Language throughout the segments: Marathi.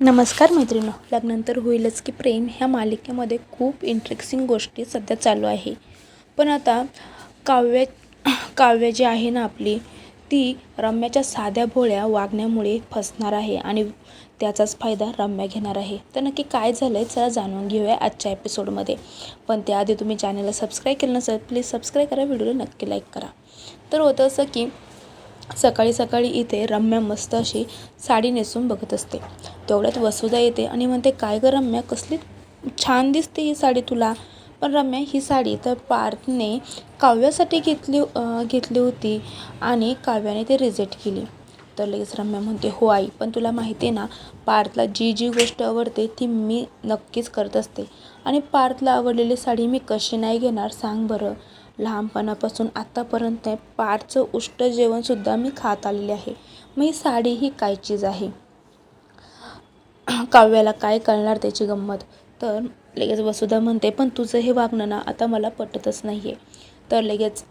नमस्कार मैत्रिणींनो, लग्नानंतर होईलच की प्रेम ह्या मालिकेमध्ये खूप इंटरेस्टिंग गोष्टी सध्या चालू आहे. पण आता काव्य काव्य जी आहे ना आपली, ती रम्याच्या साध्या भोळ्या वागण्यामुळे फसणार आहे आणि त्याचाच फायदा रम्या घेणार आहे. तर नक्की काय झालं आहे चला जाणून घेऊया आजच्या एपिसोडमध्ये. पण त्याआधी तुम्ही चॅनलला सबस्क्राईब केलं नसेल प्लीज सबस्क्राईब करा, व्हिडिओला नक्की लाईक करा. तर होतं असं की सकाळी सकाळी इथे रम्या मस्त अशी साडी नेसून बघत असते. तेवढ्यात वसुधा येते आणि म्हणते, काय गं रम्या, कसली छान दिसते ही साडी तुला. पण रम्या, ही साडी तर पार्थने काव्यासाठी घेतली होती आणि काव्याने ते रिजेक्ट केली. तर लगेच रम्या म्हणते, हो आई, पण तुला माहिती आहे ना, पार्थला जी जी गोष्ट आवडते ती मी नक्कीच करत असते आणि पार्थला आवडलेली साडी मी कशी नाही घेणार सांग बरं. लहानपणापासून आत्तापर्यंत पार्थचं उष्ट जेवणसुद्धा मी खात आलेले आहे. मग ही साडी ही काय चीज आहे. काव्याला काय कळणार त्याची गंमत. तर लगेच वसुधा म्हणते, पण तुझं हे वागणं ना आता मला पटतच नाही आहे. तर लगेच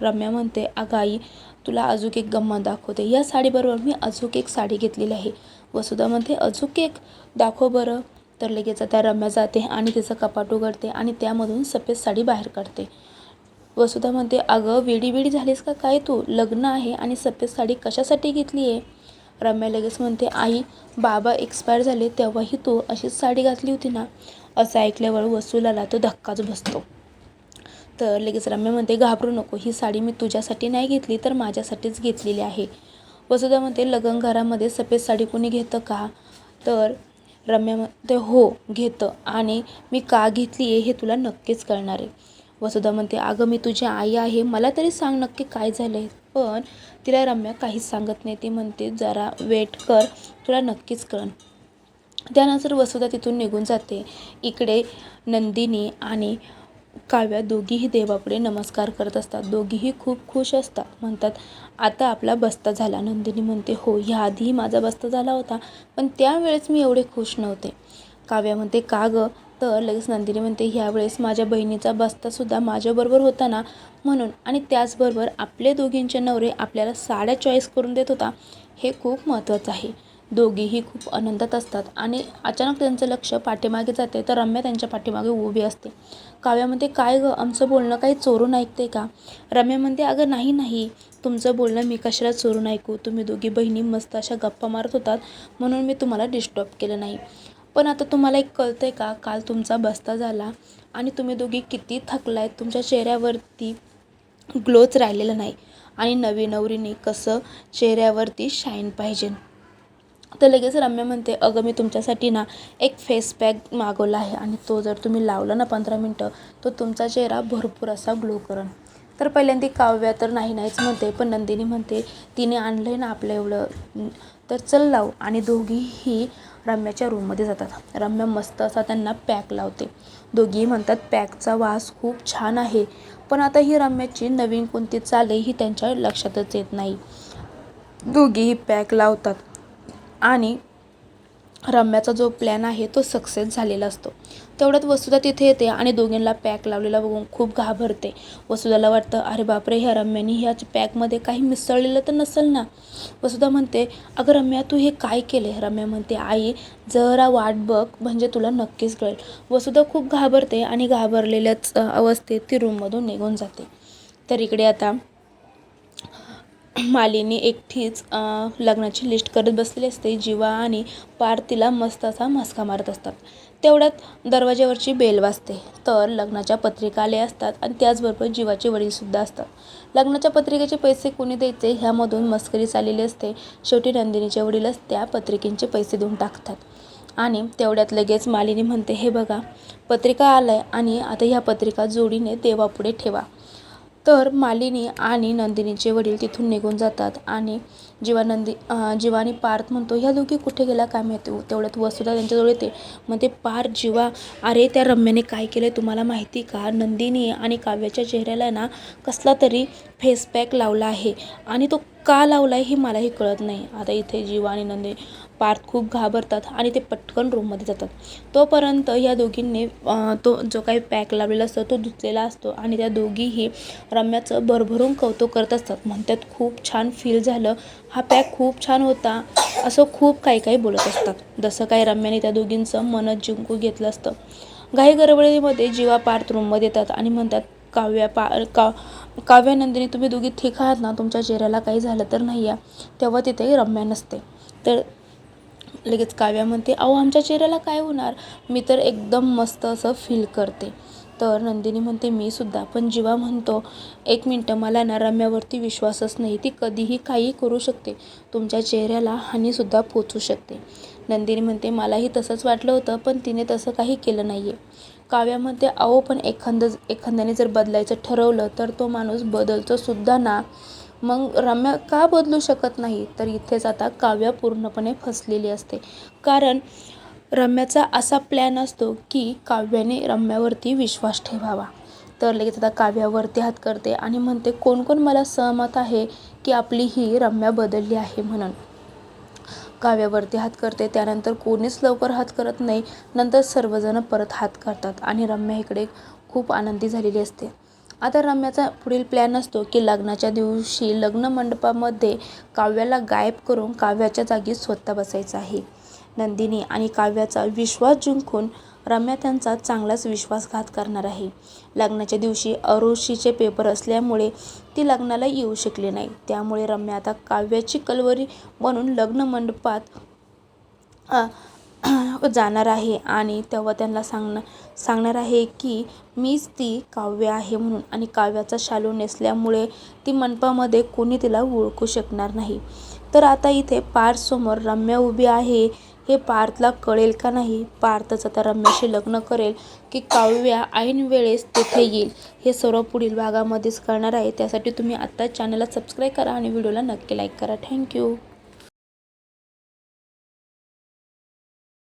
रम्या म्हणते, अगं आई, तुला अजून एक गंमत दाखवते. या साडीबरोबर मी अजून एक साडी घेतलेली आहे. वसुधा म्हणते, अजून एक दाखव बरं. तर लगेच त्या रम्या जाते आणि तिचं कपाट उघडते आणि त्यामधून सफेद साडी बाहेर काढते. वसुधा म्हणते, अगं वेडी झालीस का काय तू, लग्न आहे आणि सफेद साडी कशासाठी घेतली आहे. रम्या लगेच म्हणते, आई, बाबा एक्सपायर झाले तेव्हाही तू अशीच साडी घातली होती ना. असं ऐकल्यावर वसुलाला तो धक्काच बसतो. तर लगेच रम्या म्हणते, घाबरू नको, ही साडी मी तुझ्यासाठी नाही घेतली तर माझ्यासाठीच घेतलेली आहे. वसुधा म्हणते, लग्न घरामध्ये सफेद साडी कोणी घेतं का. तर रम्या म्हणते, हो घेतं आणि मी का घेतली आहे हे तुला नक्कीच कळणार आहे. वसुधा म्हणते, अगं मी तुझी आई आहे, मला तरी सांग नक्की काय झालं आहे. पण तिला रम्या काहीच सांगत नाही. ती म्हणते, जरा वेट कर, तुला नक्कीच कळन. त्यानंतर वसुधा तिथून निघून जाते. इकडे नंदिनी आणि काव्या दोघीही देवापुढे नमस्कार करत असतात. दोघीही खूप खुश असतात. म्हणतात, आता आपला बस्ता झाला. नंदिनी म्हणते, हो, ह्याआधीही माझा बस्ता झाला होता पण त्यावेळेस मी एवढे खुश नव्हते. काव्या म्हणते, का गं. तर लगेच नंदिनी म्हणते, ह्यावेळेस माझ्या बहिणीचा बस्तासुद्धा माझ्याबरोबर होता ना, म्हणून. आणि त्याचबरोबर आपले दोघींचे नवरे आपल्याला साड्या चॉईस करून देत होता, हे खूप महत्त्वाचं आहे. दोघीही खूप आनंदात असतात आणि अचानक त्यांचं लक्ष पाठीमागे जाते तर रम्या त्यांच्या पाठीमागे उभी असते. काव्या म्हणते, काय गं, आमचं बोलणं काही चोरून ऐकते का. रम्या म्हणते, अगं नाही, तुमचं बोलणं मी कशाला चोरून ऐकू. तुम्ही दोघी बहिणी मस्त अशा गप्पा मारत होतात म्हणून मी तुम्हाला डिस्टर्ब केलं नाही. पण आता तुम्हाला एक कळतं आहे का, काल तुमचा बस्ता झाला आणि तुम्ही दोघी किती थकलाय. तुमच्या चेहऱ्यावरती ग्लोच राहिलेला नाही आणि नवी नवरीने कसं चेहऱ्यावरती शाईन पाहिजे. तर लगेच रम्या म्हणते, अगं मी तुमच्यासाठी ना एक फेस पॅक मागवला आहे आणि तो जर तुम्ही लावला ना 15 मिनटं तर तुमचा चेहरा भरपूर असा ग्लो करेल. तर पहिल्यांदा काव्या तर नाहीच म्हणते, पण नंदिनी म्हणते, तिने आणलं आहे ना आपलं एवढं, तर चल लावू. आणि दोघीही रम्याच्या रूममध्ये जातात. रम्या मस्त असा त्यांना पॅक लावते. दोघीही म्हणतात, पॅकचा वास खूप छान आहे. पण आता ही रम्याची नवीन कोणती चाल आहे ही त्यांच्या लक्षातच येत नाही. दोघीही पॅक लावतात आणि रम्याचा जो प्लॅन आहे तो सक्सेस झालेला असतो. तेवढ्यात वसुधा तिथे येते आणि दोघींना पॅक लावलेला बघून खूप घाबरते. वसुधाला वाटतं, अरे बापरे, ह्या रम्याने ह्याच पॅकमध्ये काही मिसळलेलं तर नसेल ना. वसुधा म्हणते, अगं रम्या, तू हे काय केले. रम्या म्हणते, आई, जरा वाट बघ म्हणजे तुला नक्कीच कळेल. वसुधा खूप घाबरते आणि घाबरलेल्याच अवस्थेत ती रूममधून निघून जाते. तर इकडे आता मालिनी एकटीच लग्नाची लिस्ट करत बसलेली असते. जीवा आणि पार्थ तिला मस्त असा मस्का मारत असतात. तेवढ्यात दरवाज्यावरची बेल वाजते. तर लग्नाच्या पत्रिका आल्या असतात आणि त्याचबरोबर जीवाचे वडीलसुद्धा असतात. लग्नाच्या पत्रिकेचे पैसे कोणी द्यायचे ह्यामधून मस्करी चाललेली असते. शेवटी नंदिनीचे वडीलच त्या पत्रिकेचे पैसे देऊन टाकतात. आणि तेवढ्यात लगेच मालिनी म्हणते, हे बघा, पत्रिका आलाय आणि आता ह्या पत्रिका जोडीने देवापुढे ठेवा. तर मालिनी आणि नंदिनीचे वडील तिथून निघून जातात आणि जीवा आणि पार्थ म्हणतो, ह्या दोघी कुठे गेला काय माहिती. तेवढ्यात वसुधा त्यांच्याजवळ येते. म्हणते, पार्थ, जीवा, अरे त्या रम्याने काय केलं तुम्हाला माहिती का. नंदिनी आणि काव्याच्या चेहऱ्याला ना कसला तरी फेस पॅक लावला आहे आणि तो का लावलाय हे मलाही कळत नाही. आता इथे जीवा आणि नंदिनी पार्थ खूप घाबरतात आणि ते पटकन रूममध्ये जातात. तोपर्यंत या दोघींनी तो जो काही पॅक लावलेला असतो तो धुतलेला असतो आणि त्या दोघीही रम्याचं भरभरून कौतुक करत असतात. म्हणतात खूप छान फील झालं, हा पॅक खूप छान होता, असं खूप काही काही बोलत असतात. जसं काही रम्याने त्या दोघींचं मनच जिंकून घेतलं असतं. घाई गडबडीमध्ये जीवा पार्थ रूममध्ये येतात आणि म्हणतात काव्या नंदिनी तुम्ही दोघी ठीक आहात ना, तुमच्या चेहऱ्याला काही झालं तर नाही या. तेव्हा तिथे रम्या नसते. तर लगेच काव्या म्हणते अहो आमच्या चेहऱ्याला काय होणार, मी तर एकदम मस्त असं फील करते. तर नंदिनी म्हणते मी सुद्धा. पण जीवा म्हणतो एक मिनटं, मला ना रम्यावरती विश्वासच नाही, ती कधीही काही करू शकते, तुमच्या चेहऱ्याला हानीसुद्धा पोचू शकते. नंदिनी म्हणते मलाही तसंच वाटलं होतं पण तिने तसं काही केलं नाही आहे. काव्या म्हणते अहो पण एखाद्याने जर बदलायचं ठरवलं तर तो माणूस बदलतो सुद्धा ना, मग रम्या का बदलू शकत नाही. तर इथेच आता काव्या पूर्णपणे फसलेली असते. कारण रम्याचा असा प्लॅन असतो की काव्याने रम्यावरती विश्वास ठेवावा. तर लगेच आता काव्यावरती हात करते आणि म्हणते कोण कोण मला सहमत आहे की आपली ही रम्या बदलली आहे म्हणून. काव्यावरती हात करते, त्यानंतर कोणीच लवकर हात करत नाही. नंतर सर्वजण परत हात करतात आणि रम्या इकडे खूप आनंदी झालेली असते. आता रम्याचा पुढील प्लॅन असतो की लग्नाच्या दिवशी लग्न मंडपामध्ये काव्याला गायब करून काव्याच्या जागी स्वतः बसायचं आहे. नंदिनी आणि काव्याचा विश्वास जिंकून रम्या त्यांचा चांगलाच विश्वासघात करणार आहे. लग्नाच्या दिवशी आरुषीचे पेपर असल्यामुळे ती लग्नाला येऊ शकली नाही. त्यामुळे रम्या आता काव्याची कलवरी बनून लग्न मंडपात जाणार आहे आणि तेव्हा त्यांना सांगणार आहे की मीच ती काव्य आहे म्हणून. आणि काव्याचा शालू नेसल्यामुळे ती मंडपामध्ये कोणी तिला ओळखू शकणार नाही. तर आता इथे पार्थसमोर रम्या उभी आहे, हे पार्थला कळेल का नाही. पार्थच आता रम्याशी लग्न करेल की काव्या ऐन वेळेस तिथे येईल, हे सर्व पुढील भागामध्येच कळणार आहे. त्यासाठी तुम्ही आत्ताच चॅनलला सबस्क्राईब करा आणि व्हिडिओला नक्की लाईक करा. थँक्यू.